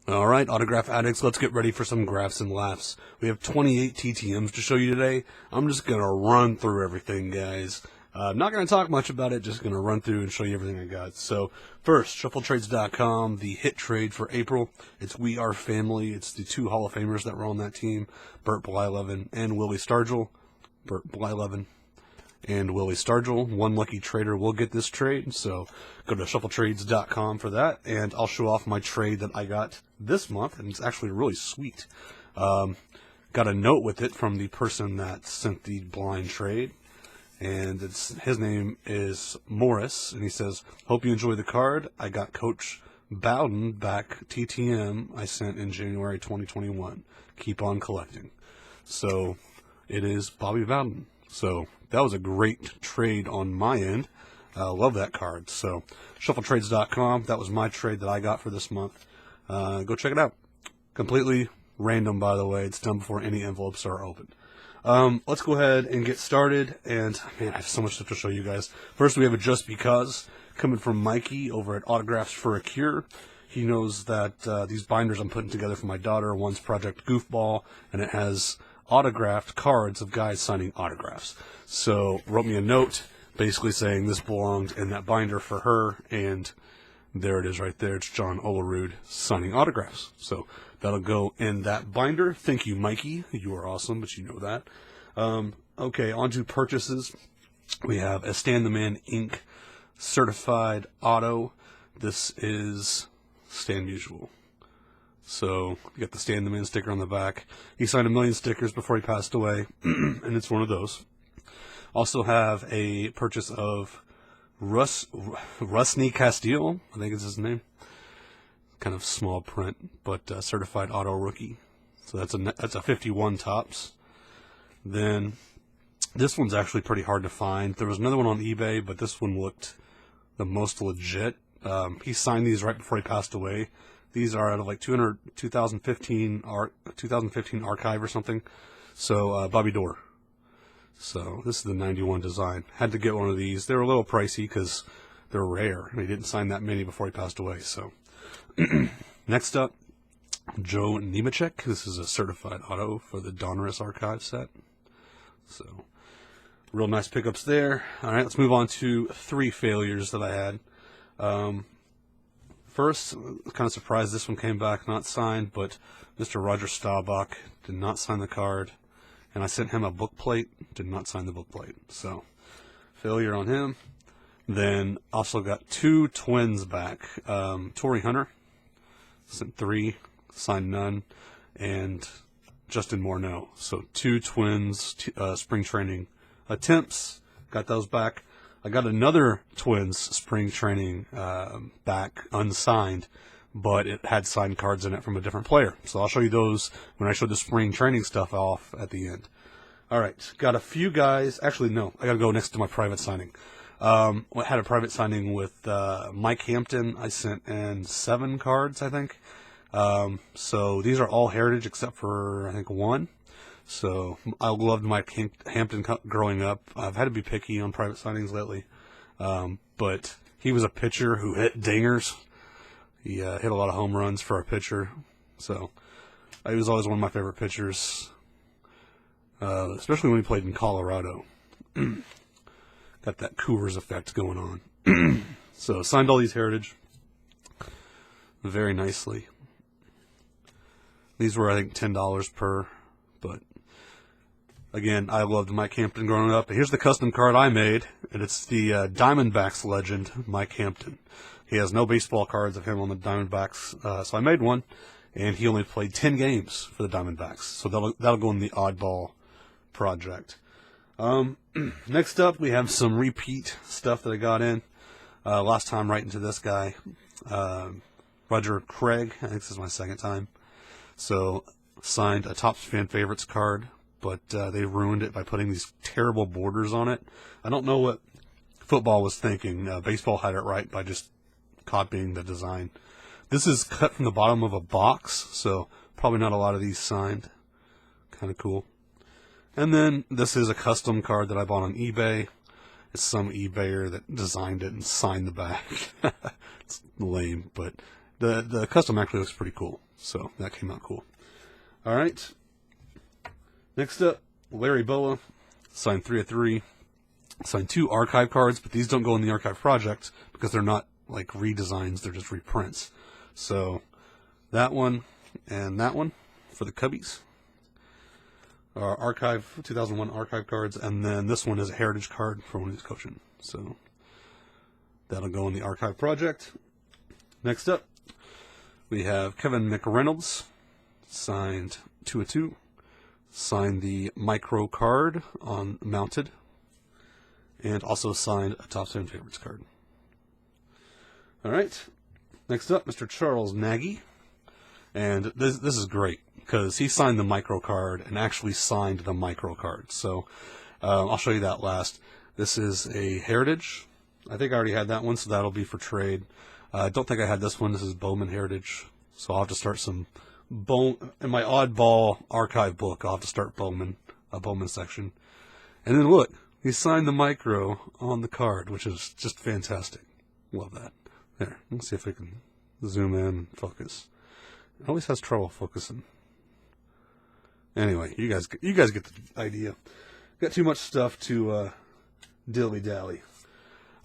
All right, autograph addicts, let's get ready for some graphs and laughs. We have 28 TTMs to show you today. I'm just going to run through everything, guys. I'm not going to talk much about it, just going to run through and show you everything I got. So, first, shuffletrades.com, the hit trade for April. It's We Are Family. It's the two Hall of Famers that were on that team, Burt Blyleven and Willie Stargell. Burt Blyleven and Willie Stargell. One lucky trader will get this trade, so go to shuffletrades.com for that, and I'll show off my trade that I got this month, and it's actually really sweet. Got a note with it from the person that sent the blind trade, and his name is Morris, and he says, "Hope you enjoy the card. I got Coach Bowden back TTM I sent in January 2021. Keep on collecting." So it is Bobby Bowden. So that was a great trade on my end. Love that card. So shuffletrades.com, that was my trade that I got for this month. Go check it out. Completely random, by the way. It's done before any envelopes are opened. Let's go ahead and get started. And man, I have so much stuff to show you guys. First, we have a Just Because coming from Mikey over at Autographs for a Cure. He knows that these binders I'm putting together for my daughter. One's Project Goofball, and it has autographed cards of guys signing autographs. So wrote me a note basically saying this belonged in that binder for her, and there it is right there. It's John Olerud signing autographs. So that'll go in that binder. Thank you, Mikey. You are awesome, but you know that. Okay, on to purchases. We have a Stan the Man Inc. certified auto. This is Stan Musial. So you got the Stan the Man sticker on the back. He signed 1 million stickers before he passed away, and it's one of those. Also have a purchase of Rusney Castillo, I think is his name. Kind of small print, but certified auto rookie. So that's a 51 tops. Then this one's actually pretty hard to find. There was another one on eBay, but this one looked the most legit. He signed these right before he passed away. These are out of like 2015 archive or something. So Bobby Dorr. So this is the 91 design. Had to get one of these. They were a little pricey because they're rare, and he didn't sign that many before he passed away. So next up, Joe Nemechek. This is a certified auto for the Donruss archive set. So real nice pickups there. All right, let's move on to 3 failures that I had. First, kind of surprised this one came back not signed, but Mr. Roger Staubach did not sign the card, and I sent him a book plate, did not sign the book plate. So, failure on him. Then, also got 2 twins back. Torrey Hunter, sent 3, signed none, and Justin Morneau. So, 2 twins, spring training attempts, got those back. I got another Twins spring training back unsigned, but it had signed cards in it from a different player. So I'll show you those when I show the spring training stuff off at the end. All right, got a few guys. Actually, no, I got to go next to my private signing. I had a private signing with Mike Hampton. I sent in 7 cards, I think. So these are all Heritage except for, I think, 1. So I loved Mike Hampton growing up. I've had to be picky on private signings lately. But he was a pitcher who hit dingers. He hit a lot of home runs for a pitcher. So he was always one of my favorite pitchers, especially when he played in Colorado. Got that Coors effect going on. So signed all these Heritage very nicely. These were, I think, $10 per, but again, I loved Mike Hampton growing up. Here's the custom card I made, and it's the Diamondbacks legend, Mike Hampton. He has no baseball cards of him on the Diamondbacks, so I made one, and he only played 10 games for the Diamondbacks. So that'll go in the oddball project. Next up, we have some repeat stuff that I got in. Last time right into this guy, Roger Craig. I think this is my second time. So signed a Topps Fan Favorites card, but they ruined it by putting these terrible borders on it. I don't know what football was thinking. Baseball had it right by just copying the design. This is cut from the bottom of a box, so probably not a lot of these signed. Kind of cool. And then this is a custom card that I bought on eBay. It's some eBayer that designed it and signed the back. It's lame, but The custom actually looks pretty cool, so that came out cool. All right. Next up, Larry Bowa, signed 3 of 3. Signed 2 archive cards, but these don't go in the archive project because they're not like redesigns, they're just reprints. So that one and that one for the Cubbies are archive 2001 archive cards, and then this one is a heritage card for when he's coaching. So that'll go in the archive project. Next up, we have Kevin McReynolds, signed 2 of 2. Signed the micro card on mounted, and also signed a top 7 favorites card. All right, next up, Mr. Charles Nagy, and this is great because he signed the micro card and actually signed the micro card. So I'll show you that last. This is a heritage. I think I already had that one, so that'll be for trade. I don't think I had this one. This is Bowman Heritage, so I'll have to start some. In my oddball archive book, I'll have to start a Bowman section. And then look, he signed the micro on the card, which is just fantastic. Love that. There, let's see if we can zoom in and focus. It always has trouble focusing. Anyway, you guys get the idea. Got too much stuff to dilly-dally.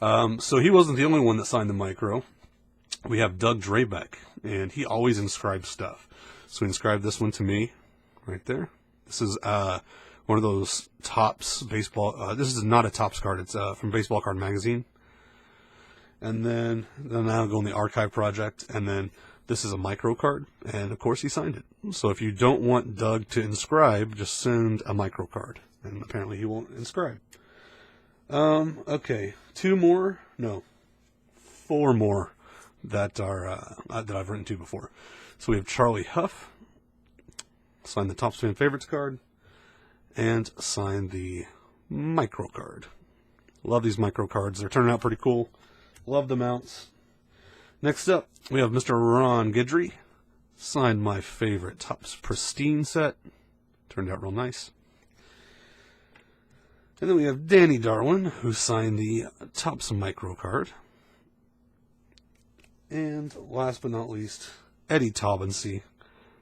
So he wasn't the only one that signed the micro. We have Doug Drayback, and he always inscribes stuff. So he inscribed this one to me, right there. This is one of those Topps baseball. This is not a Topps card. It's from Baseball Card Magazine. And then I'll go in the archive project. And then this is a micro card, and of course he signed it. So if you don't want Doug to inscribe, just send a micro card, and apparently he won't inscribe. Okay, 4 more that are that I've written to before. So we have Charlie Huff, signed the Top Fan Favorites card, and signed the micro card. Love these micro cards. They're turning out pretty cool. Love the mounts. Next up, we have Mr. Ron Guidry, signed my favorite Topps Pristine set. Turned out real nice. And then we have Danny Darwin, who signed the Topps micro card. And last but not least, Eddie Taubency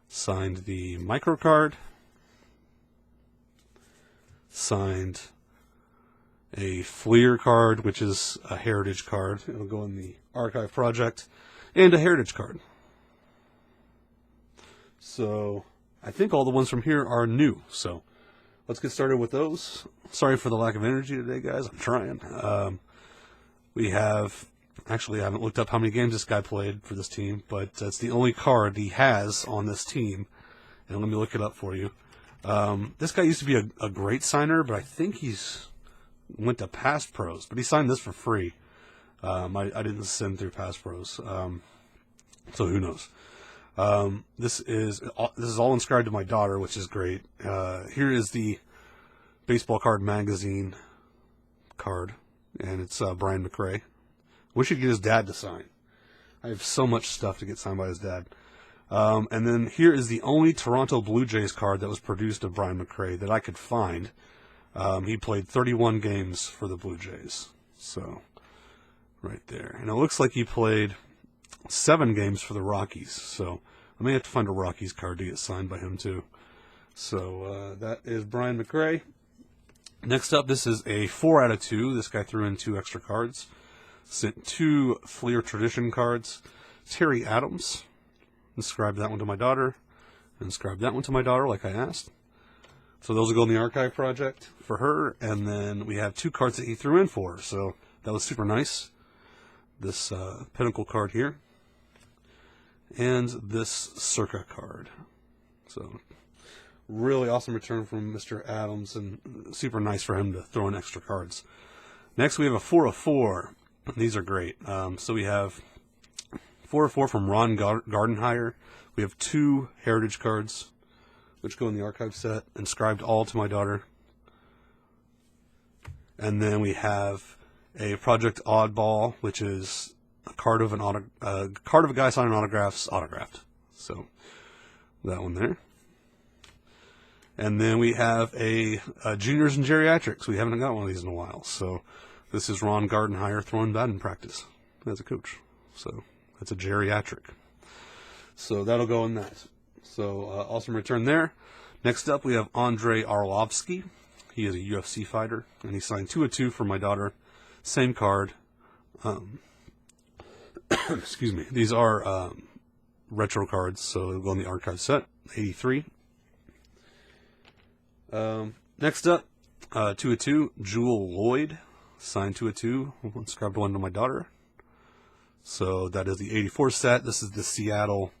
signed the micro card, signed a Fleer card, which is a heritage card. It'll go in the archive project, and a heritage card. So I think all the ones from here are new. So let's get started with those. Sorry for the lack of energy today, guys. I'm trying. We have... Actually, I haven't looked up how many games this guy played for this team, but it's the only card he has on this team. And let me look it up for you. This guy used to be a great signer, but I think he's went to Pass Pros. But he signed this for free. I didn't send through Pass Pros, so who knows? This is all inscribed to my daughter, which is great. Here is the Baseball Card Magazine card, and it's Brian McRae. Wish he'd get his dad to sign. I have so much stuff to get signed by his dad. And then here is the only Toronto Blue Jays card that was produced of Brian McRae that I could find. He played 31 games for the Blue Jays. So, right there. And it looks like he played 7 games for the Rockies. So, I may have to find a Rockies card to get signed by him too. So, that is Brian McRae. Next up, this is a 4 out of 2. This guy threw in 2 extra cards. Sent 2 Fleer Tradition cards. Terry Adams. Inscribed that one to my daughter. Inscribed that one to my daughter like I asked. So those will go in the archive project for her. And then we have 2 cards that he threw in for her. So that was super nice. This Pinnacle card here. And this Circa card. So really awesome return from Mr. Adams. And super nice for him to throw in extra cards. Next we have a 4 of 4. These are great. So we have 4 of 4 from Ron Gardenhire. We have 2 heritage cards, which go in the archive set, inscribed all to my daughter. And then we have a Project Oddball, which is a card of a guy signing autographs, autographed. So that one there. And then we have a Juniors and Geriatrics. We haven't got one of these in a while. So this is Ron Gardenhire throwing batting practice as a coach. So that's a geriatric. So that'll go in that. So awesome return there. Next up, we have Andrei Arlovsky. He is a UFC fighter, and he signed 2 of 2 for my daughter. Same card. Excuse me. These are retro cards, so it'll go in the archive set. 83. Next up, 2 of 2, Jewel Lloyd. Signed 2 of 2. Inscribed one to my daughter. So that is the 84 set. This is the Seattle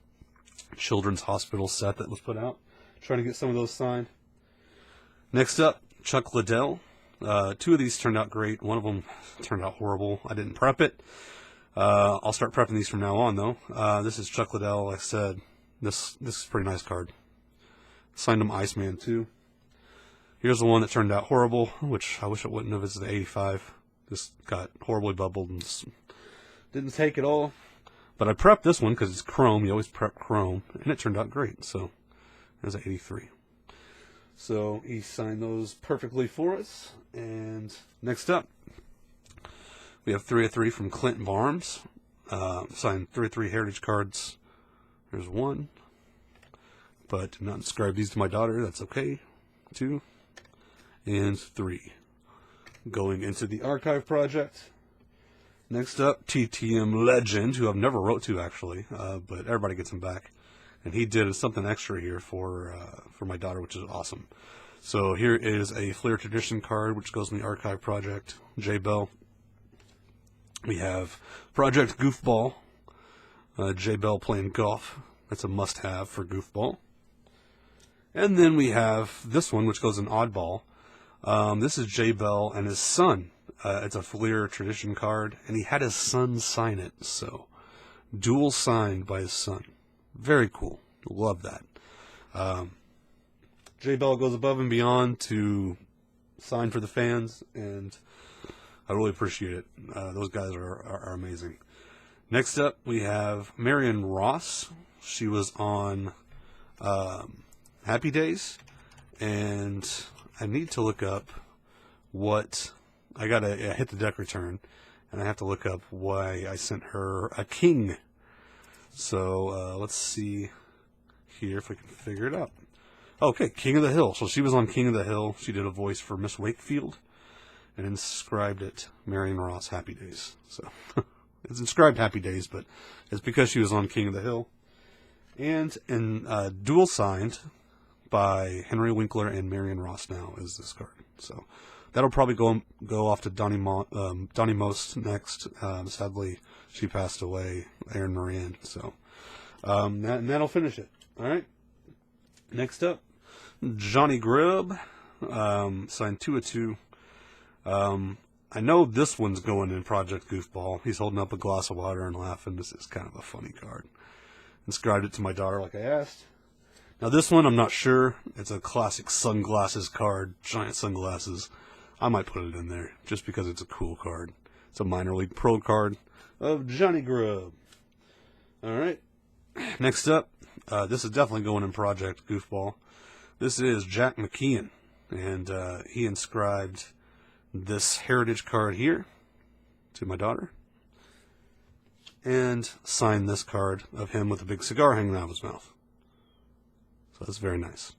Children's Hospital set that was put out. Trying to get some of those signed. Next up, Chuck Liddell. 2 of these turned out great. One of them turned out horrible. I didn't prep it. I'll start prepping these from now on, though. This is Chuck Liddell. Like I said, this is a pretty nice card. Signed him Iceman, too. Here's the one that turned out horrible, which I wish it wouldn't have. It's the 85. Just got horribly bubbled and didn't take it all. But I prepped this one because it's chrome. You always prep chrome. And it turned out great. So there's an 83. So he signed those perfectly for us. And next up, we have 3 of 3 from Clint Barnes. Signed 3 of 3 heritage cards. There's 1. But did not inscribe these to my daughter. That's okay. 2. And 3. Going into the archive project. Next up, TTM Legend, who I've never wrote to actually, but everybody gets him back. And he did something extra here for my daughter, which is awesome. So here is a Flair Tradition card, which goes in the archive project. J Bell. We have Project Goofball. J Bell playing golf. That's a must-have for Goofball. And then we have this one, which goes in Oddball. This is J Bell and his son. It's a Flair Tradition card, and he had his son sign it. So, dual signed by his son. Very cool. Love that. J Bell goes above and beyond to sign for the fans, and I really appreciate it. Those guys are amazing. Next up, we have Marion Ross. She was on Happy Days, and I need to look up what... I gotta hit the deck return, and I have to look up why I sent her a king. So let's see here if we can figure it out. Okay, King of the Hill. So she was on King of the Hill. She did a voice for Miss Wakefield, and inscribed it Marion Ross Happy Days. So it's inscribed Happy Days, but it's because she was on King of the Hill. And dual signed by Henry Winkler and Marion Ross now is this card. So that'll probably go off to Donnie Most next. Sadly, she passed away, Erin Moran. So that'll finish it. All right. Next up, Johnny Grubb, signed 2 of 2. I know this one's going in Project Goofball. He's holding up a glass of water and laughing. This is kind of a funny card. Inscribed it to my daughter like I asked. Now this one, I'm not sure. It's a classic sunglasses card, giant sunglasses. I might put it in there just because it's a cool card. It's a minor league pro card of Johnny Grubb. All right. Next up, this is definitely going in Project Goofball. This is Jack McKeon, and he inscribed this heritage card here to my daughter, and signed this card of him with a big cigar hanging out of his mouth. So that's very nice.